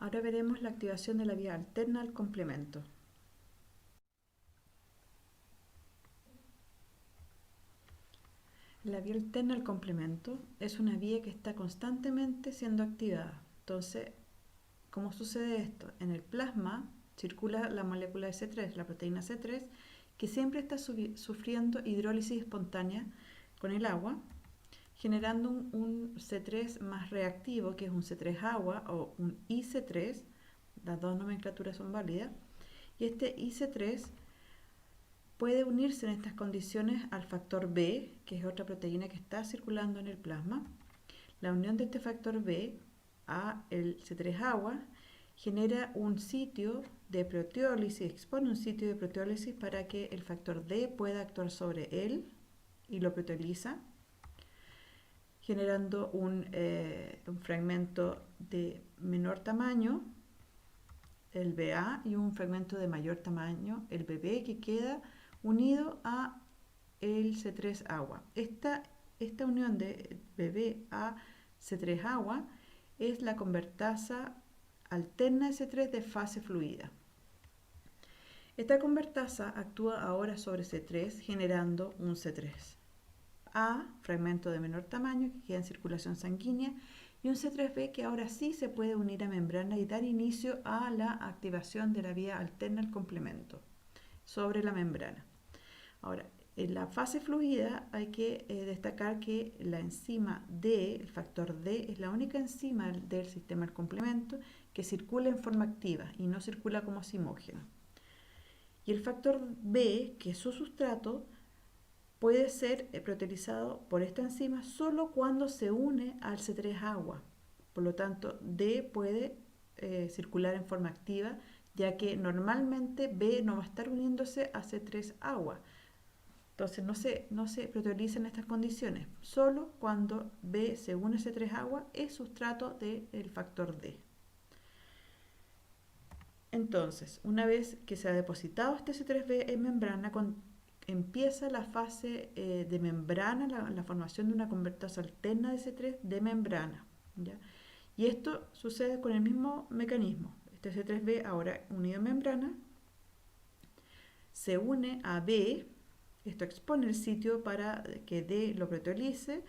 Ahora veremos la activación de la vía alterna al complemento. La vía alterna al complemento es una vía que está constantemente siendo activada. Entonces, ¿cómo sucede esto? En el plasma circula la molécula de C3, la proteína C3, que siempre está sufriendo hidrólisis espontánea con el agua, generando un C3 más reactivo, que es un C3 agua o un IC3. Las dos nomenclaturas son válidas. Y este IC3 puede unirse en estas condiciones al factor B, que es otra proteína que está circulando en el plasma. La unión de este factor B a el C3 agua genera un sitio de proteólisis, expone un sitio de proteólisis para que el factor D pueda actuar sobre él y lo proteoliza, generando un fragmento de menor tamaño, el BA, y un fragmento de mayor tamaño, el BB, que queda unido a el C3 agua. Esta unión de BB a C3 agua es la convertasa alterna de C3 de fase fluida. Esta convertasa actúa ahora sobre C3 generando un C3A, fragmento de menor tamaño que queda en circulación sanguínea, y un C3B que ahora sí se puede unir a membrana y dar inicio a la activación de la vía alterna al complemento sobre la membrana. Ahora, en la fase fluida hay que destacar que la enzima D, el factor D, es la única enzima del sistema del complemento que circula en forma activa y no circula como simógeno. Y el factor B, que es su sustrato, puede ser proteolizado por esta enzima solo cuando se une al C3 agua. Por lo tanto, D puede circular en forma activa, ya que normalmente B no va a estar uniéndose a C3 agua. Entonces no se proteoliza en estas condiciones. Solo cuando B se une a C3 agua es sustrato del factor D. Entonces, una vez que se ha depositado este C3B en membrana, empieza la fase de membrana, la formación de una convertasa alterna de C3 de membrana, ¿ya? Y esto sucede con el mismo mecanismo. Este C3B ahora unido en membrana se une a B. Esto expone el sitio para que D lo proteolice,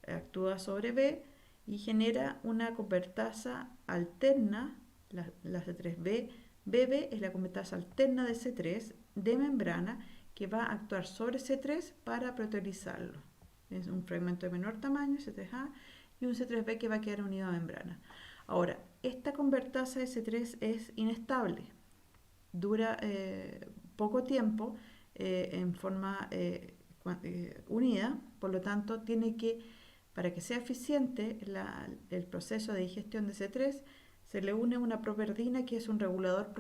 actúa sobre B y genera una convertasa alterna, la C3B. BB es la convertasa alterna de C3 de membrana que va a actuar sobre C3 para proteolizarlo. Es un fragmento de menor tamaño, C3A, y un C3B que va a quedar unido a membrana. Ahora, esta convertasa de C3 es inestable, dura poco tiempo en forma unida, por lo tanto para que sea eficiente el proceso de digestión de C3, se le une una properdina que es un regulador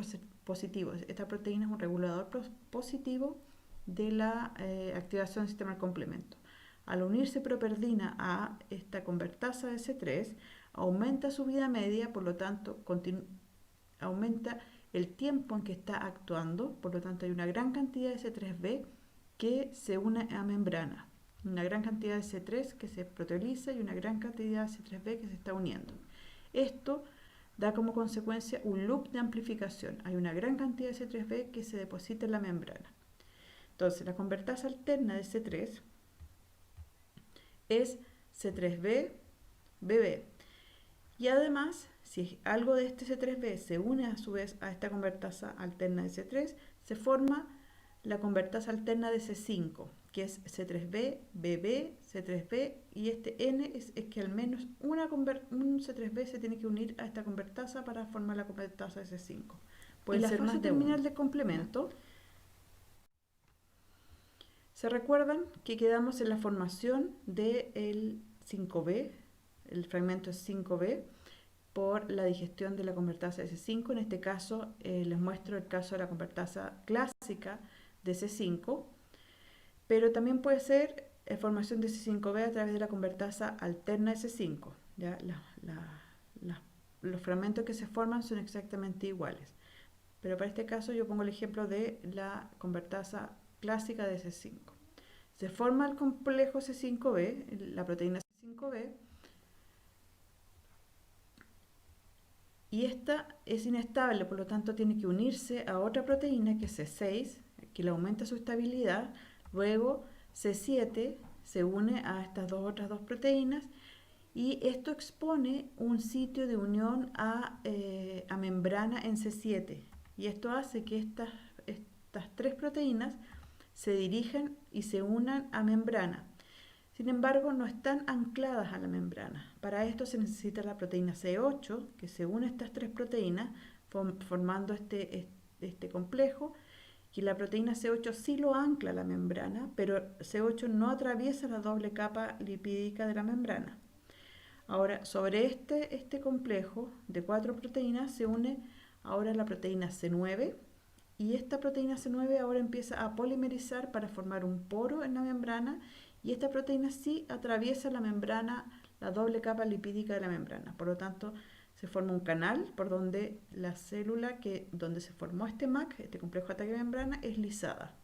positivo. Esta proteína es un regulador positivo de la activación del sistema del complemento. Al unirse properdina a esta convertasa de C3, aumenta su vida media, por lo tanto aumenta el tiempo en que está actuando, por lo tanto hay una gran cantidad de C3B que se une a membrana, una gran cantidad de C3 que se proteoliza y una gran cantidad de C3B que se está uniendo. Esto da como consecuencia un loop de amplificación. Hay una gran cantidad de C3B que se deposita en la membrana. Entonces, la convertasa alterna de C3 es C3B, BB. Y además, si algo de este C3B se une a su vez a esta convertasa alterna de C3, se forma la convertasa alterna de C5, que es C3B, BB, C3B, y este N es que al menos un C3B se tiene que unir a esta convertasa para formar la convertasa de C5. Puede ser más de uno. En la fase terminal de complemento, se recuerdan que quedamos en la formación del 5B, el fragmento es 5B, por la digestión de la convertasa de C5. En este caso les muestro el caso de la convertasa clásica de C5, pero también puede ser formación de C5B a través de la convertasa alterna de C5. ¿Ya? Los fragmentos que se forman son exactamente iguales, pero para este caso yo pongo el ejemplo de la convertasa clásica de C5. Se forma el complejo C5B, la proteína C5B, Y esta es inestable, por lo tanto tiene que unirse a otra proteína que es C6, que le aumenta su estabilidad. Luego C7 se une a estas otras dos proteínas y esto expone un sitio de unión a membrana en C7. Y esto hace que estas tres proteínas se dirijan y se unan a membrana. Sin embargo, no están ancladas a la membrana. Para esto se necesita la proteína C8, que se une a estas tres proteínas, formando este complejo, y la proteína C8 sí lo ancla a la membrana, pero C8 no atraviesa la doble capa lipídica de la membrana. Ahora, sobre este complejo de cuatro proteínas se une ahora la proteína C9, y esta proteína C9 ahora empieza a polimerizar para formar un poro en la membrana, y esta proteína sí atraviesa la membrana, la doble capa lipídica de la membrana. Por lo tanto, se forma un canal por donde la célula donde se formó este MAC, este complejo de ataque de membrana, es lisada.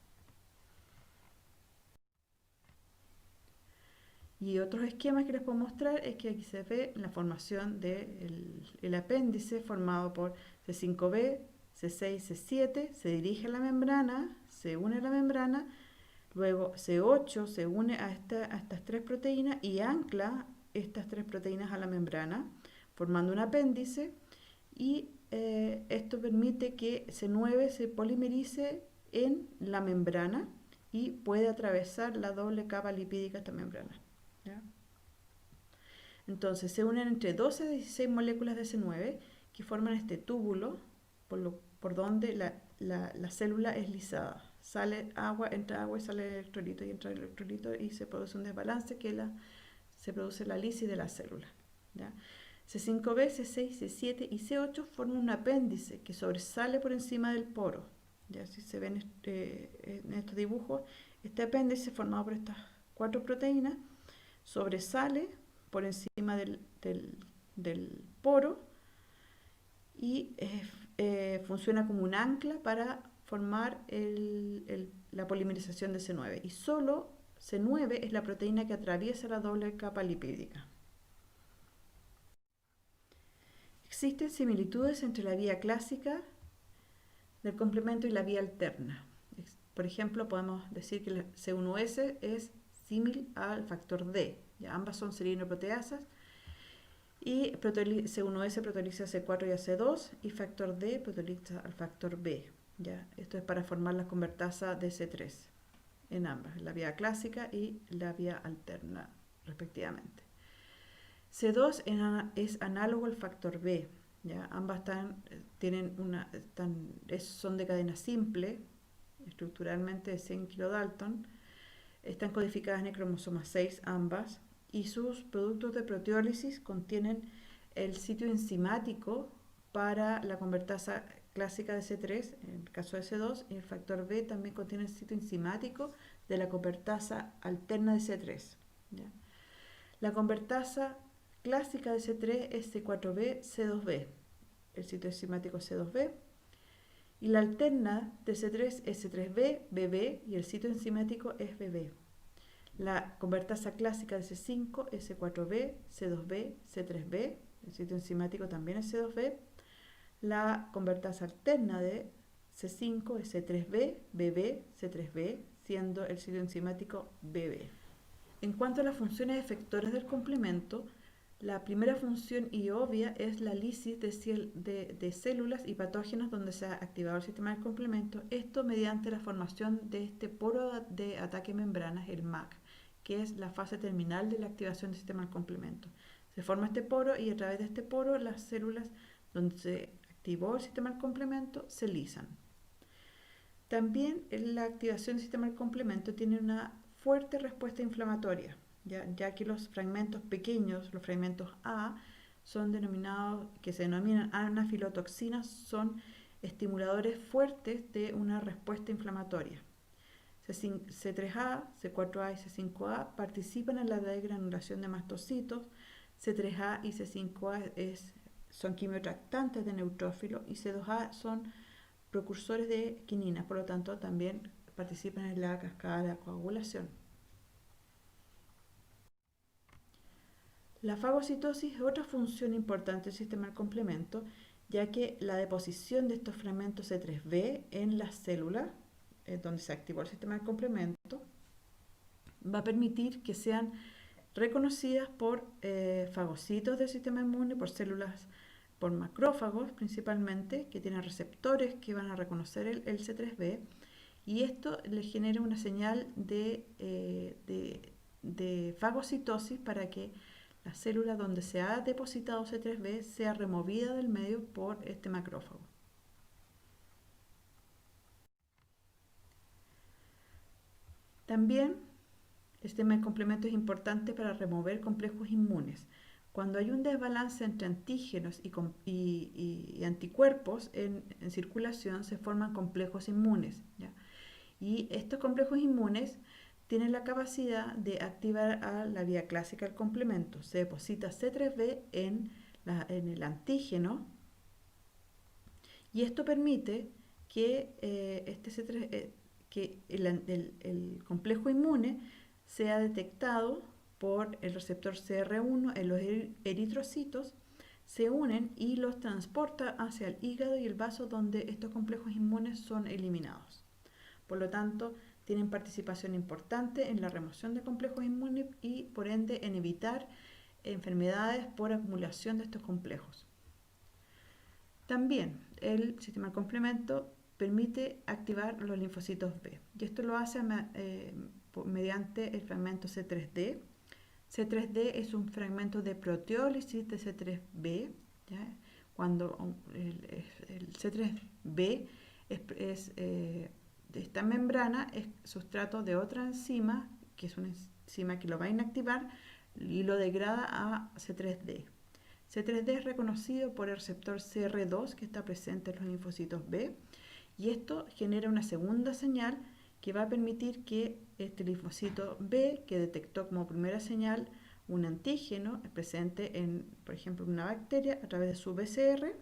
Y otros esquemas que les puedo mostrar es que aquí se ve la formación del apéndice formado por C5b, C6, C7, se dirige a la membrana, se une a la membrana, luego C8 se une a estas tres proteínas y ancla estas tres proteínas a la membrana, formando un apéndice, y esto permite que C9 se polimerice en la membrana y puede atravesar la doble capa lipídica de esta membrana. ¿Ya? Entonces se unen entre 12 a 16 moléculas de C9 que forman este túbulo por donde la célula es lisada. Sale agua, entra agua y sale el electrolito, y entra el electrolito y se produce un desbalance se produce la lisis de la célula. ¿Ya? C5b, C6, C7 y C8 forman un apéndice que sobresale por encima del poro. Ya si se ven en estos dibujos, este apéndice formado por estas cuatro proteínas sobresale por encima del poro y funciona como un ancla para formar la polimerización de C9. Y solo C9 es la proteína que atraviesa la doble capa lipídica. Existen similitudes entre la vía clásica del complemento y la vía alterna. Por ejemplo, podemos decir que el C1s es símil al factor D. ¿Ya? Ambas son serinoproteasas y C1s protoliza C4 y AC2 y factor D protoliza al factor B. ¿Ya? Esto es para formar la convertasa DC3 en ambas, la vía clásica y la vía alterna respectivamente. C2 es análogo al factor B. ¿Ya? Ambas son de cadena simple, estructuralmente de 100 kilodalton. Están codificadas en el cromosoma 6 ambas, y sus productos de proteólisis contienen el sitio enzimático para la convertasa clásica de C3, en el caso de C2, y el factor B también contiene el sitio enzimático de la convertasa alterna de C3. ¿Ya? La convertasa clásica de C3 es C4b, C2b, el sitio enzimático C2b, y la alterna de C3 es C3b, BB, y el sitio enzimático es BB. La convertasa clásica de C5 es C4b, C2b, C3b, el sitio enzimático también es C2b. La convertasa alterna de C5 es C3b, BB, C3b, siendo el sitio enzimático BB. En cuanto a las funciones efectoras del complemento, la primera función y obvia es la lisis de células y patógenos donde se ha activado el sistema del complemento, esto mediante la formación de este poro de ataque membranas, el MAC, que es la fase terminal de la activación del sistema del complemento. Se forma este poro y a través de este poro las células donde se activó el sistema del complemento se lisan. También la activación del sistema del complemento tiene una fuerte respuesta inflamatoria, ya que los fragmentos pequeños, los fragmentos A, que se denominan anafilotoxinas, son estimuladores fuertes de una respuesta inflamatoria. C3A, C4A y C5A participan en la degranulación de mastocitos. C3A y C5A son quimiotractantes de neutrófilos y C2A son precursores de quinina, por lo tanto también participan en la cascada de la coagulación. La fagocitosis es otra función importante del sistema del complemento ya que la deposición de estos fragmentos C3b en las células, donde se activó el sistema de complemento, va a permitir que sean reconocidas por fagocitos del sistema inmune, por células, por macrófagos principalmente, que tienen receptores que van a reconocer el C3b, y esto le genera una señal de fagocitosis para que la célula donde se ha depositado C3b sea removida del medio por este macrófago. También el sistema de complemento es importante para remover complejos inmunes. Cuando hay un desbalance entre antígenos y anticuerpos en circulación, se forman complejos inmunes, ¿ya? Y estos complejos inmunes tienen la capacidad de activar a la vía clásica del complemento. Se deposita C3b en el antígeno, y esto permite que, que el complejo inmune sea detectado por el receptor CR1 en los eritrocitos, se unen y los transporta hacia el hígado y el vaso, donde estos complejos inmunes son eliminados. Por lo tanto, tienen participación importante en la remoción de complejos inmunes y, por ende, en evitar enfermedades por acumulación de estos complejos. También el sistema de complemento permite activar los linfocitos B, y esto lo hace mediante el fragmento C3d. C3d es un fragmento de proteólisis de C3b, ¿ya? Cuando el C3b de esta membrana es sustrato de otra enzima, que es una enzima que lo va a inactivar y lo degrada a C3d. C3d es reconocido por el receptor CR2 que está presente en los linfocitos B, y esto genera una segunda señal que va a permitir que este linfocito B, que detectó como primera señal un antígeno presente en, por ejemplo, una bacteria, a través de su BCR,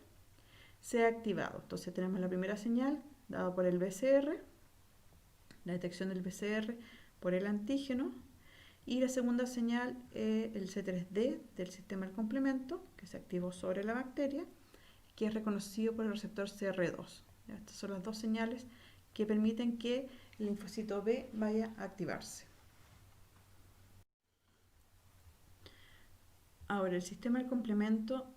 sea activado. Entonces tenemos la primera señal dada por el BCR, la detección del BCR por el antígeno, y la segunda señal, el C3d del sistema del complemento, que se activó sobre la bacteria, que es reconocido por el receptor CR2. Estas son las dos señales que permiten que el linfocito B vaya a activarse. Ahora, el sistema del complemento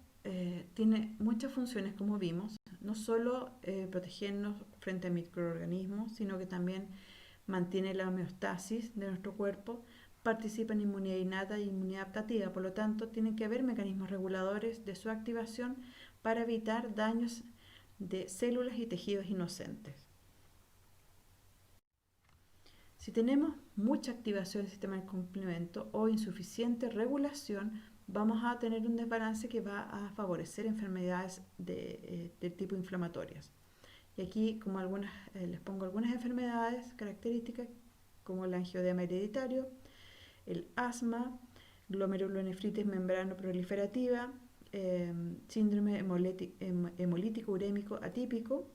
tiene muchas funciones, como vimos, no solo protegernos frente a microorganismos, sino que también mantiene la homeostasis de nuestro cuerpo, participa en inmunidad innata y inmunidad adaptativa. Por lo tanto, tienen que haber mecanismos reguladores de su activación para evitar daños de células y tejidos inocentes. Si tenemos mucha activación del sistema de complemento o insuficiente regulación, vamos a tener un desbalance que va a favorecer enfermedades de tipo inflamatorias. Y aquí, como les pongo algunas enfermedades características, como el angioedema hereditario, el asma, glomerulonefritis membrano proliferativa, síndrome hemolítico urémico atípico,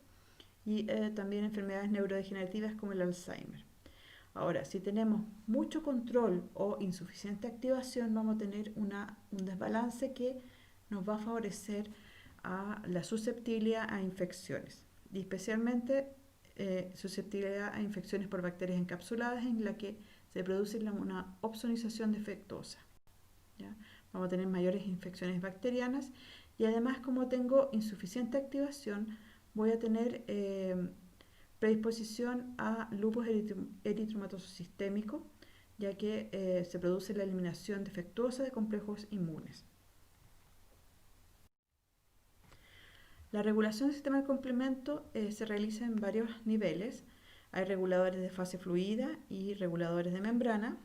y también enfermedades neurodegenerativas como el Alzheimer. Ahora, si tenemos mucho control o insuficiente activación, vamos a tener un desbalance que nos va a favorecer a la susceptibilidad a infecciones, y especialmente susceptibilidad a infecciones por bacterias encapsuladas, en la que se produce una opsonización defectuosa, ¿ya? Vamos a tener mayores infecciones bacterianas, y además, como tengo insuficiente activación, voy a tener predisposición a lupus eritematoso sistémico, ya que se produce la eliminación defectuosa de complejos inmunes. La regulación del sistema de complemento se realiza en varios niveles. Hay reguladores de fase fluida y reguladores de membrana.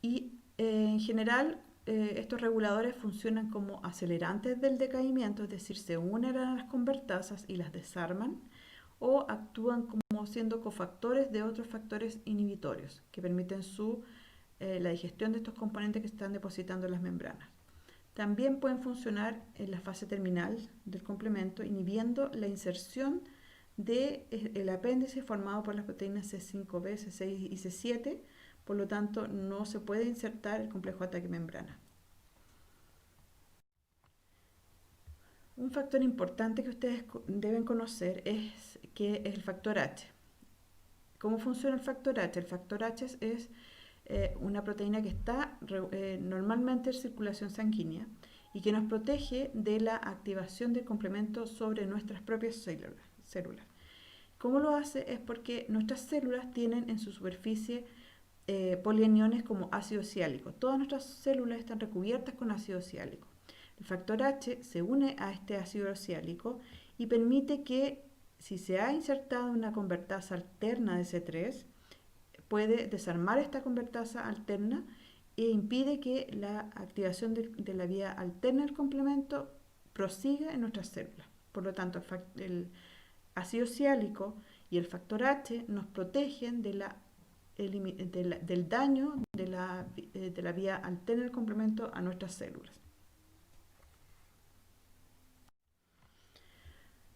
Y en general, estos reguladores funcionan como acelerantes del decaimiento, es decir, se unen a las convertasas y las desarman, o actúan como siendo cofactores de otros factores inhibitorios que permiten la digestión de estos componentes que están depositando en las membranas. También pueden funcionar en la fase terminal del complemento, inhibiendo la inserción del apéndice formado por las proteínas C5b, C6 y C7. Por lo tanto, no se puede insertar el complejo de ataque membrana. Un factor importante que ustedes deben conocer es que es el factor H. ¿Cómo funciona el factor H? El factor H es una proteína que está normalmente en circulación sanguínea y que nos protege de la activación del complemento sobre nuestras propias células. ¿Cómo lo hace? Es porque nuestras células tienen en su superficie polianiones como ácido ciálico. Todas nuestras células están recubiertas con ácido ciálico. El factor H se une a este ácido ciálico y permite que, si se ha insertado una convertasa alterna de C3, puede desarmar esta convertasa alterna e impide que la activación de la vía alterna del complemento prosiga en nuestras células. Por lo tanto, el ácido ciálico y el factor H nos protegen del daño de la vía alterna del complemento a nuestras células.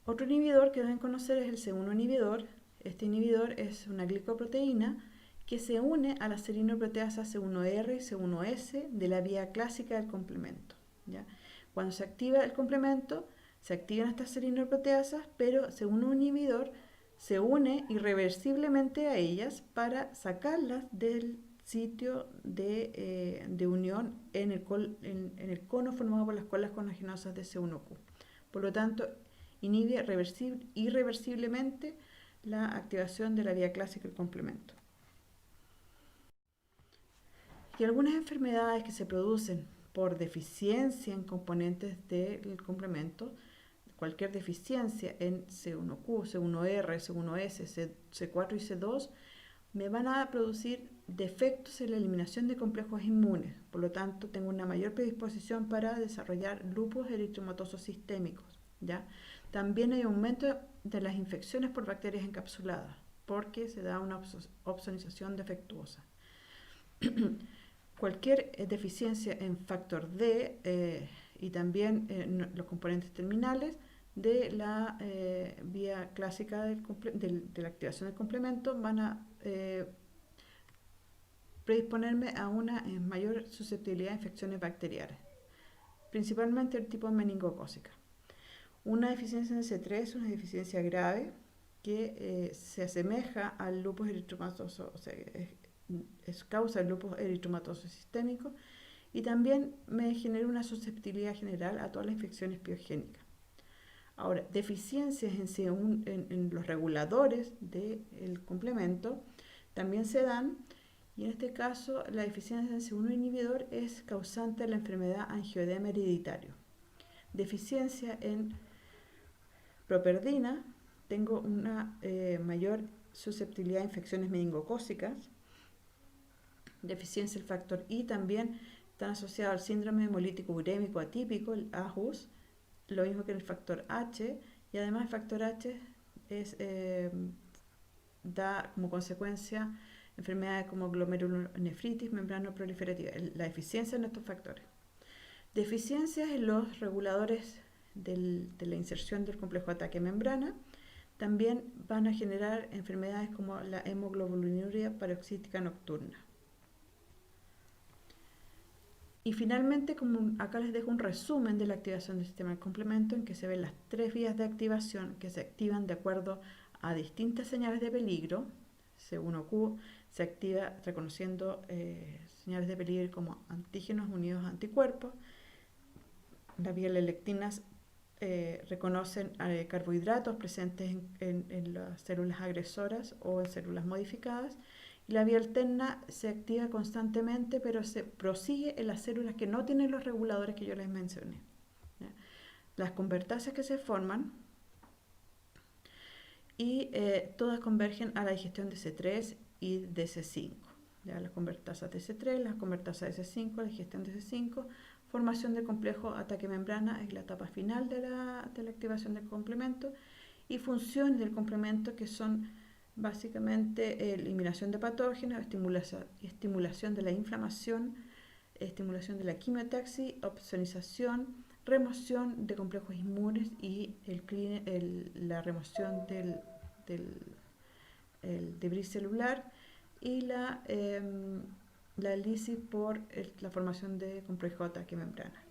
Otro inhibidor que deben conocer es el C1 inhibidor. Este inhibidor es una glicoproteína que se une a la serinoproteasa C1R y C1S de la vía clásica del complemento, ¿ya? Cuando se activa el complemento, se activan estas serinoproteasas, pero C1 inhibidor se une irreversiblemente a ellas para sacarlas del sitio de unión en el cono formado por las colas collagenosas de C1Q. Por lo tanto, inhibe irreversiblemente la activación de la vía clásica del complemento. Y algunas enfermedades que se producen por deficiencia en componentes del complemento, cualquier deficiencia en C1Q, C1R, C1S, C4 y C2, me van a producir defectos en la eliminación de complejos inmunes. Por lo tanto, tengo una mayor predisposición para desarrollar lupus eritematosos sistémicos, ¿ya? También hay aumento de las infecciones por bacterias encapsuladas, porque se da una opsonización defectuosa. Cualquier deficiencia en factor D y también los componentes terminales de la vía clásica de la activación del complemento van a predisponerme a una mayor susceptibilidad a infecciones bacterianas, principalmente el tipo meningocócica. Una deficiencia en C3 es una deficiencia grave que se asemeja al lupus eritematoso, o sea, es causa del lupus eritematoso sistémico, y también me genera una susceptibilidad general a todas las infecciones biogénicas. Ahora, deficiencias en los reguladores del complemento también se dan, y en este caso la deficiencia en C1 inhibidor es causante de la enfermedad angioedema hereditario. Deficiencia en properdina, tengo una mayor susceptibilidad a infecciones meningocócicas. Deficiencia del factor I también están asociados al síndrome hemolítico urémico atípico, el AHUS, lo mismo que el factor H, y además el factor H da como consecuencia enfermedades como glomerulonefritis, membrana proliferativa, la deficiencia en estos factores. Deficiencias en los reguladores de la inserción del complejo de ataque membrana también van a generar enfermedades como la hemoglobinuria paroxística nocturna. Y finalmente, como acá les dejo un resumen de la activación del sistema del complemento, en que se ven las 3 vías de activación que se activan de acuerdo a distintas señales de peligro. C1Q se activa reconociendo señales de peligro como antígenos unidos a anticuerpos. Las vías lectinas reconocen carbohidratos presentes en las células agresoras o en células modificadas. Y la vía alterna se activa constantemente, pero se prosigue en las células que no tienen los reguladores que yo les mencioné, ¿ya? Las convertasas que se forman y todas convergen a la digestión de C3 y de C5. ¿Ya? Las convertasas de C3, las convertasas de C5, la digestión de C5, formación del complejo ataque membrana es la etapa final de la activación del complemento, y funciones del complemento que son básicamente eliminación de patógenos, estimulación de la inflamación, estimulación de la quimiotaxis, opsonización, remoción de complejos inmunes y la remoción del debris celular, y la lisis por la formación de complejo de ataque membrana.